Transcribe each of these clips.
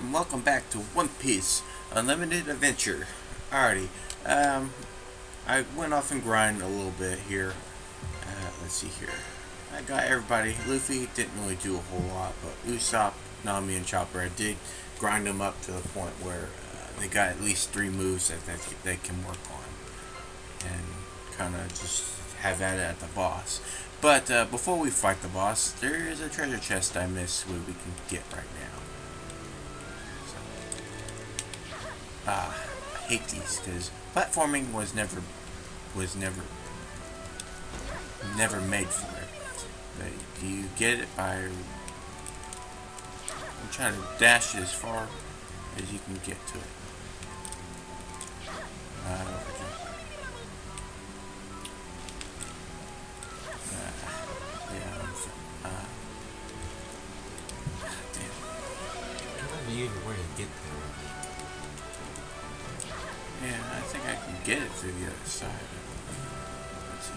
and welcome back to One Piece Unlimited Adventure. Alrighty, I went off and grind a little bit here. Let's see here. I got everybody. Luffy didn't really do a whole lot, but Usopp, Nami, and Chopper, I did grind them up to the point where they got at least 3 moves that they can work on, and kind of just have at it at the boss. But before we fight the boss, there is a treasure chest I missed where we can get right now. I hate these because platforming was never made for it. But you get it by trying to dash as far as you can get to it. Yeah. Damn. I don't know either way to get there. Yeah, I think I can get it through the other side. Let's see.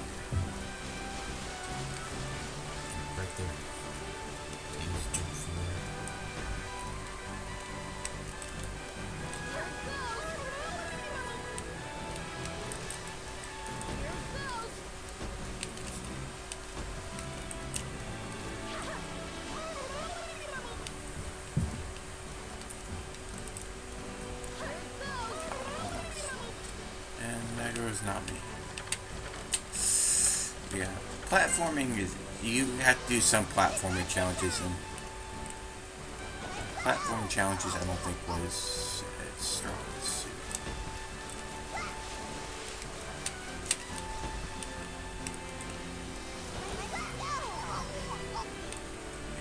Right there. You just jump from there. And that goes not me. Yeah, platforming is, you have to do some platforming challenges, and platform challenges I don't think was as strong as.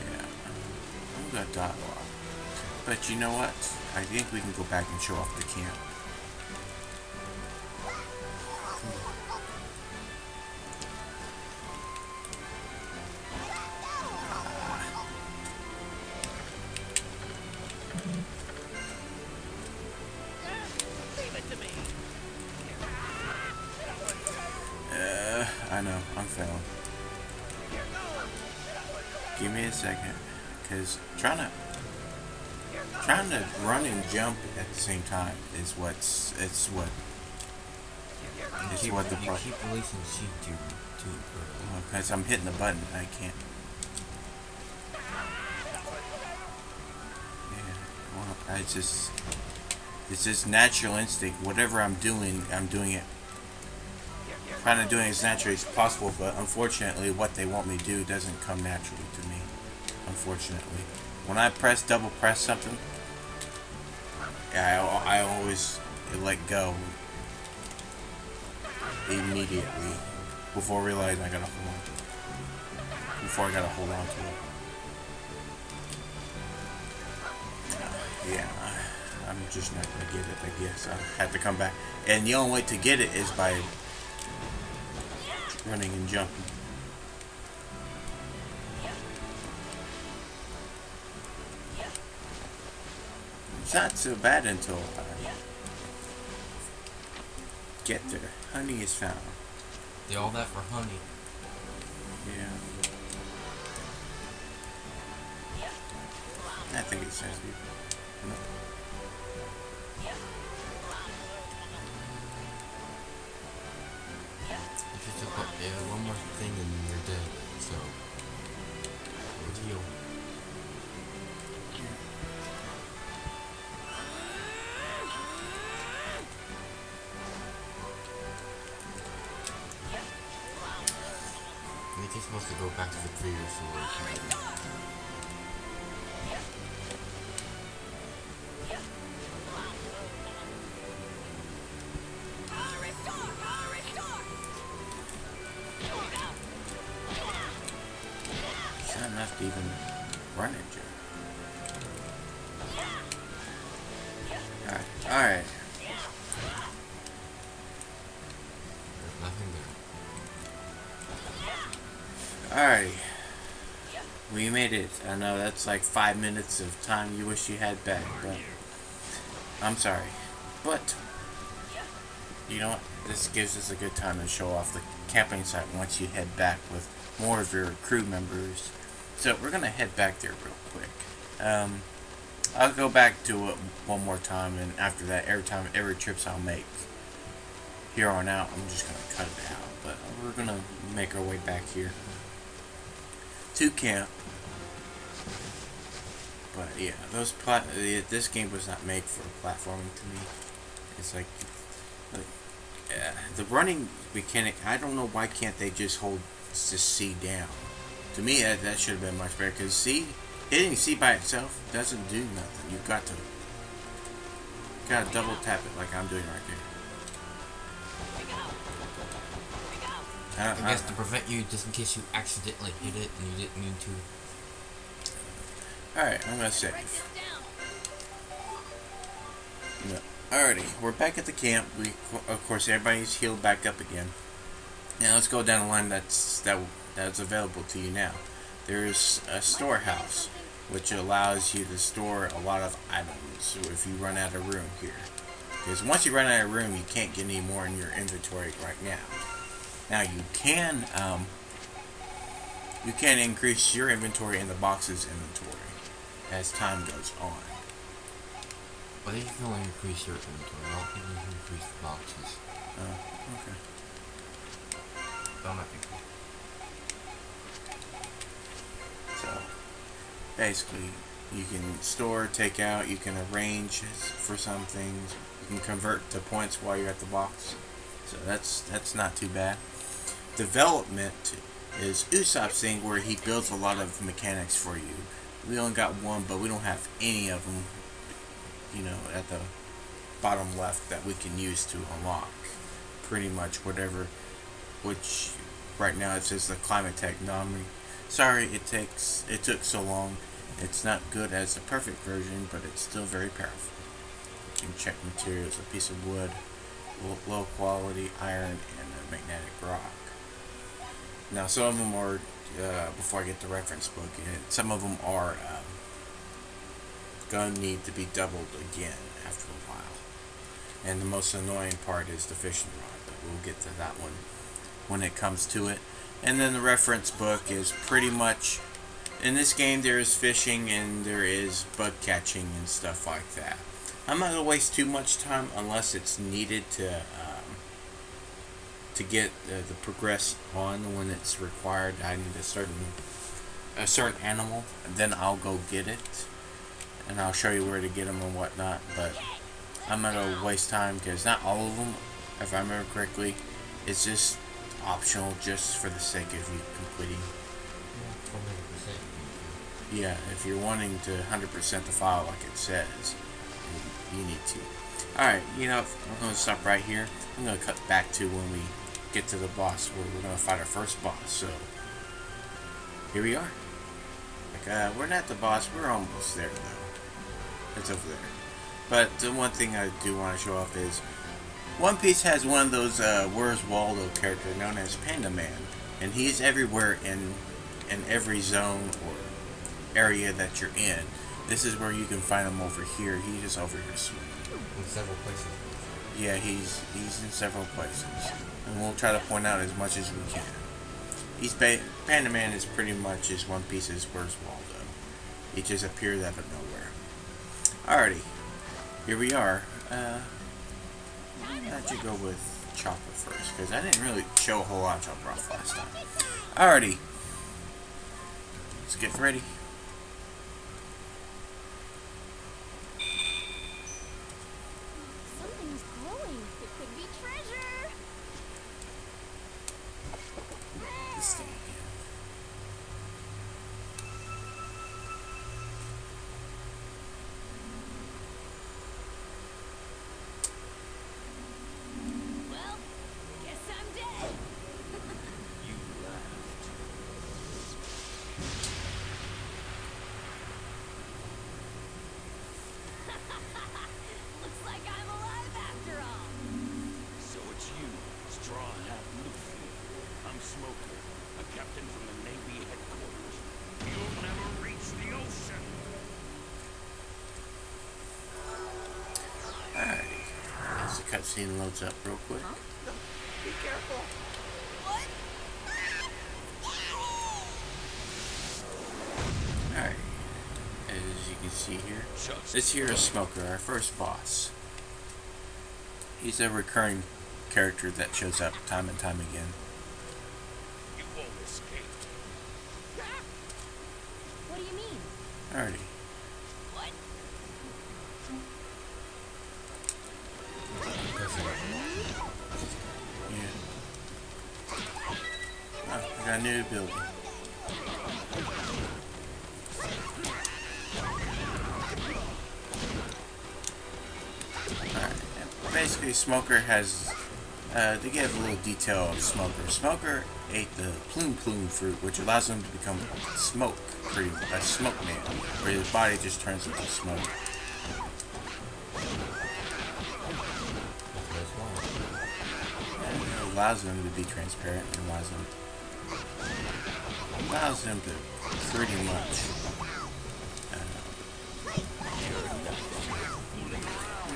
Yeah, I'm gonna die a lot. But you know what? I think we can go back and show off the camp. I know, I'm failing. Give me a second, because trying to run and jump at the same time is what the You part. keep releasing sheep to Because I'm hitting the button, I can't. Yeah, well, it's just natural instinct. Whatever I'm doing it. Trying to do it as naturally as possible, but unfortunately, what they want me to do doesn't come naturally to me. Unfortunately, when I double press something, I always let go immediately before realizing I gotta hold on to it. Before I gotta hold on to it. Yeah, I'm just not gonna get it. I guess I have to come back, and the only way to get it is by running and jumping. It's not so bad until I get there. Honey is found. Did all that for honey. Yeah. I think it says no. If you took one more thing and you're dead. So, good deal. I think you're supposed to go back to the previous sword. It's not enough to even run it, Joe. Alright. There's nothing there. Alright. We made it. I know that's like 5 minutes of time you wish you had back, but I'm sorry. But you know what? This gives us a good time to show off the camping site once you head back with more of your crew members. So we're gonna head back there real quick. I'll go back to it one more time, and after that, every trips I'll make here on out, I'm just gonna cut it out. But we're gonna make our way back here to camp. But yeah, this game was not made for platforming to me. It's like the running mechanic. I don't know why can't they just hold just C down. To me, that should have been much better. Cause hitting C by itself doesn't do nothing. You gotta double tap it like I'm doing right there. I guess to prevent you, just in case you accidentally hit it and you didn't mean to. Alright, I'm gonna save. No. Alrighty, we're back at the camp. Of course, everybody's healed back up again. Now let's go down the line that's available to you now. There's a storehouse, which allows you to store a lot of items if you run out of room here. Because once you run out of room, you can't get any more in your inventory right now. Now you can increase your inventory in the box's inventory as time goes on. Well, you can only increase your inventory. I don't think you can increase the boxes. Oh, okay. That might be cool. So, basically, you can store, take out, you can arrange for some things, you can convert to points while you're at the box. So that's not too bad. Development is Usopp's thing where he builds a lot of mechanics for you. We only got one, but we don't have any of them, at the bottom left that we can use to unlock pretty much whatever, which right now it says the climate technomy. Sorry it took so long. It's not good as the perfect version, but it's still very powerful. You can check materials: a piece of wood, low quality iron, and a magnetic rock. Now some of them are before I get the reference book, some of them are gonna need to be doubled again after a while. And the most annoying part is the fishing rod, but we'll get to that one when it comes to it. And then the reference book is pretty much, in this game there is fishing and there is bug catching and stuff like that. I'm not gonna waste too much time unless it's needed to get the progress on when it's required. I need a certain animal, and then I'll go get it, and I'll show you where to get them and whatnot. But I'm not gonna waste time because not all of them, if I remember correctly, it's just optional, just for the sake of you completing. Yeah, if you're wanting to 100% the file like it says, you need to. Alright, we're going to stop right here. I'm going to cut back to when we get to the boss, where we're going to fight our first boss. So, here we are. We're not the boss, we're almost there though. It's over there. But the one thing I do want to show off is, One Piece has one of those Where's Waldo character known as Panda Man. And he's everywhere in every zone or area that you're in. This is where you can find him over here. He's just over here swimming. In several places. Yeah, he's in several places. And we'll try to point out as much as we can. Panda Man is pretty much as One Piece's Where's Waldo. He just appears out of nowhere. Alrighty. Here we are. I'd you go with Chopper first, because I didn't really show a whole lot of Chopper off last time. Alrighty. Let's get ready. Something's glowing. It could be treasure. This thing again. Well, guess I'm dead. You laughed. Looks like I'm alive after all. So it's you, Straw Hat Luffy. I'm Smoker, a captain from the Navy headquarters. You'll never reach the ocean. Alright. As the cutscene loads up real quick. Be careful. What? Alright. As you can see here. Just This here is Smoker, our first boss. He's a recurring character that shows up time and time again. you won't escape. What do you mean? Alrighty. What? Yeah. Oh, I got a new ability. Alright. Basically, Smoker has, to give a little detail of Smoker. Smoker ate the plume fruit, which allows him to become smoke, pretty much, a smoke man, where his body just turns into smoke. That's why. And it allows him to be transparent, and allows him to pretty much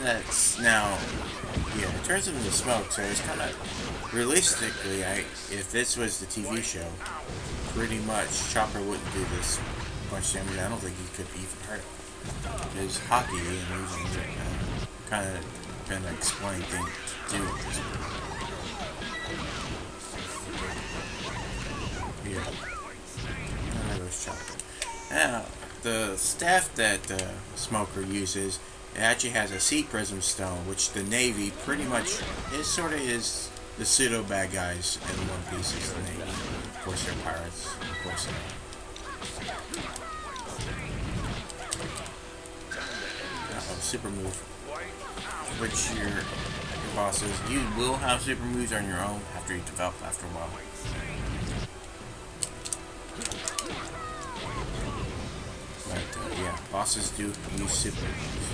that's now, yeah, it turns him into smoke, so it's kind of, realistically, if this was the TV show, pretty much Chopper wouldn't do this much damage. I don't think he could even hurt him. There's hockey, and he's kind of been an explained thing to do at this point. Yeah. There goes Chopper. Now, the staff that Smoker uses, it actually has a sea prism stone, which the Navy pretty much is the pseudo bad guys in One Piece is the Navy. Of course they're pirates. Of course they are. Super move. Which your bosses, you will have super moves on your own after you develop after a while. But yeah, bosses do use super moves.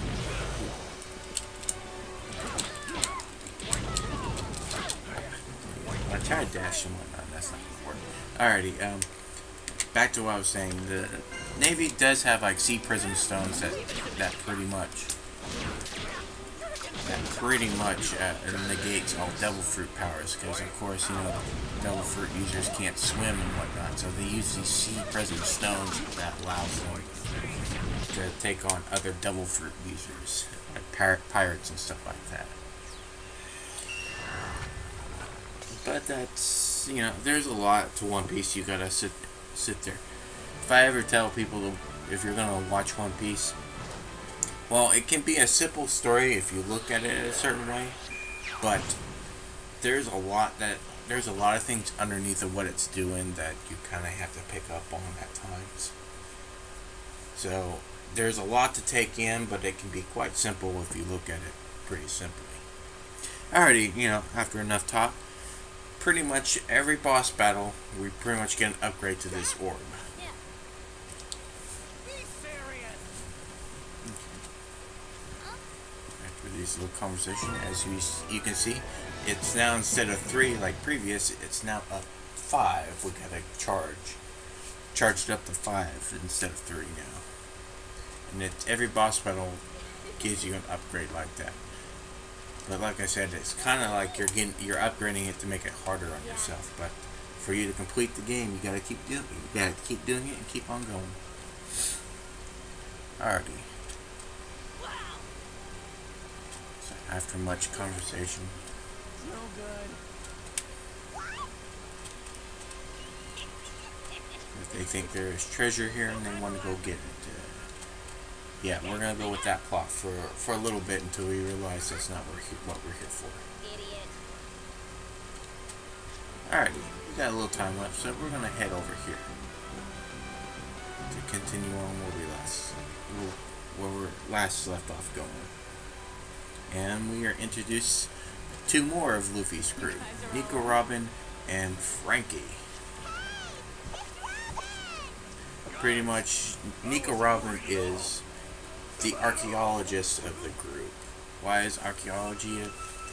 I tried to dash and whatnot, that's not gonna work. Alrighty, back to what I was saying. The Navy does have like sea prism stones that pretty much negates all devil fruit powers, because of course, you know, devil fruit users can't swim and whatnot, so they use these sea prism stones that allows them to take on other devil fruit users, like pirates and stuff like that. But that's, you know, there's a lot to One Piece. You gotta sit there. If I ever tell people if you're gonna watch One Piece, well, it can be a simple story if you look at it a certain way, but there's a lot of things underneath of what it's doing that you kind of have to pick up on at times. So there's a lot to take in, but it can be quite simple if you look at it pretty simply. Alrighty, you know, after enough talk, pretty much every boss battle, we pretty much get an upgrade to this orb. After these little conversation, as you can see, it's now, instead of 3 like previous, it's now up 5. We got a charged up to 5 instead of 3 now. And every boss battle gives you an upgrade like that. But like I said, it's kind of like you're upgrading it to make it harder on yourself. But for you to complete the game, you gotta keep doing it. You gotta keep doing it and keep on going. Alrighty. So after much conversation, if they think there is treasure here and they want to go get it. Yeah, we're gonna go with that plot for a little bit until we realize that's not what we're here for. Idiot. Alrighty, we got a little time left, so we're gonna head over here to continue on where we last left off going. And we are introduced to more of Luffy's crew, Nico Robin and Frankie. Pretty much, Nico Robin is the archaeologist of the group. Why is archaeology a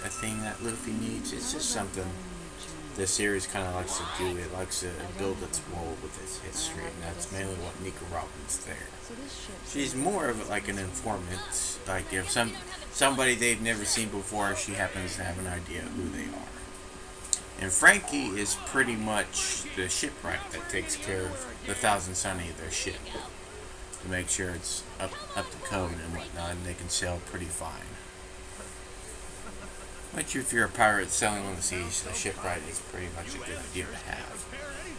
thing that Luffy needs? It's just something the series kind of likes to do. It likes to build its world with its history, and that's mainly what Nico Robin's there. She's more of like an informant. Like if somebody they've never seen before, she happens to have an idea who they are. And Frankie is pretty much the shipwright that takes care of the Thousand Sunny, their ship. to make sure it's up to code and whatnot, and they can sail pretty fine. Which, if you're a pirate sailing on the seas, a shipwright is pretty much a good idea to have. Repair anything.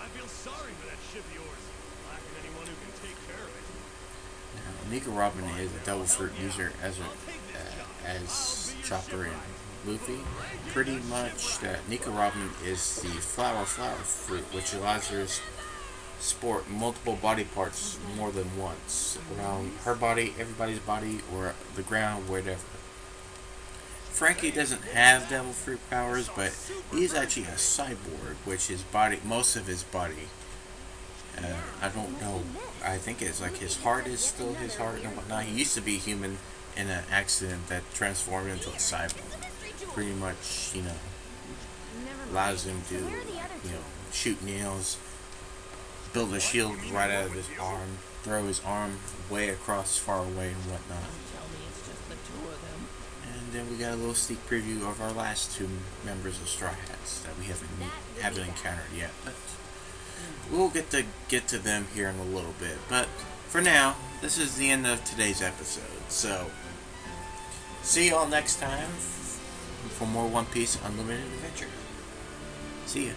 I feel sorry for that ship of yours. Lacking anyone who can take care of it. Now, Nico Robin is a double fruit user as Chopper and Luffy. Pretty much, Nico Robin is the flower fruit, which allows her to sport multiple body parts more than once. Around her body, everybody's body, or the ground, whatever. Frankie doesn't have devil fruit powers, but he's actually a cyborg, which his body, most of his body, I don't know, I think it's like his heart is still his heart and whatnot. He used to be human in an accident that transformed him into a cyborg. Pretty much, allows him to, shoot nails, build a shield right out of his arm, throw his arm way across, far away and whatnot. And then we got a little sneak preview of our last two members of Straw Hats that we haven't encountered yet, but we'll get to them here in a little bit. But for now, this is the end of today's episode. So see y'all next time for more One Piece Unlimited Adventure. See ya.